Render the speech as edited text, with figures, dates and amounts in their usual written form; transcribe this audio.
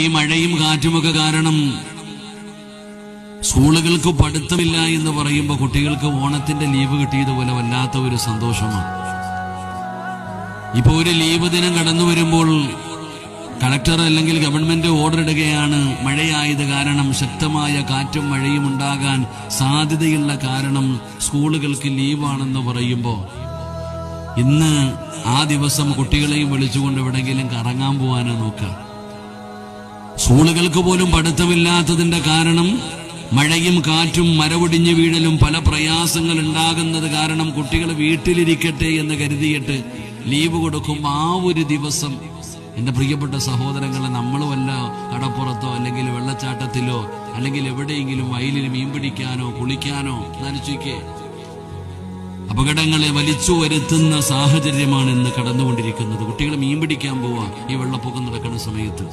ഈ മഴയും കാറ്റുമൊക്കെ കാരണം സ്കൂളുകൾക്ക് പഠിത്തമില്ല എന്ന് പറയുമ്പോൾ കുട്ടികൾക്ക് ഓണത്തിന്റെ ലീവ് കിട്ടിയതുപോലെ വല്ലാത്ത ഒരു സന്തോഷമാണ്. ഇപ്പൊ ഒരു ലീവ് ദിനം കടന്നു വരുമ്പോൾ കളക്ടർ അല്ലെങ്കിൽ ഗവൺമെന്റ് ഓർഡർ ഇടുകയാണ്, മഴയായത് കാരണം ശക്തമായ കാറ്റും മഴയും ഉണ്ടാകാൻ സാധ്യതയുള്ള കാരണം സ്കൂളുകൾക്ക് ലീവാണെന്ന് പറയുമ്പോൾ ഇന്ന് ആ ദിവസം കുട്ടികളെയും വിളിച്ചുകൊണ്ട് എവിടെയെങ്കിലും കറങ്ങാൻ പോകാനോ നോക്കുക. സ്കൂളുകൾക്ക് പോലും പഠിത്തമില്ലാത്തതിന്റെ കാരണം മഴയും കാറ്റും മരവൊടിഞ്ഞു വീഴലും പല പ്രയാസങ്ങൾ ഉണ്ടാകുന്നത് കാരണം കുട്ടികൾ വീട്ടിലിരിക്കട്ടെ എന്ന് കരുതിയിട്ട് ലീവ് കൊടുക്കുമ്പോൾ ആ ഒരു ദിവസം എന്റെ പ്രിയപ്പെട്ട സഹോദരങ്ങളെ, നമ്മൾ വല്ല കടപ്പുറത്തോ അല്ലെങ്കിൽ വെള്ളച്ചാട്ടത്തിലോ അല്ലെങ്കിൽ എവിടെയെങ്കിലും വയലിൽ മീൻ പിടിക്കാനോ കുളിക്കാനോ നനച്ചുക്കേ അപകടങ്ങളെ വലിച്ചു വരുത്തുന്ന സാഹചര്യമാണ് ഇന്ന് കടന്നുകൊണ്ടിരിക്കുന്നത്. കുട്ടികൾ മീൻ പിടിക്കാൻ പോവാ ഈ വെള്ളപ്പൊക്കം നടക്കുന്ന സമയത്ത്.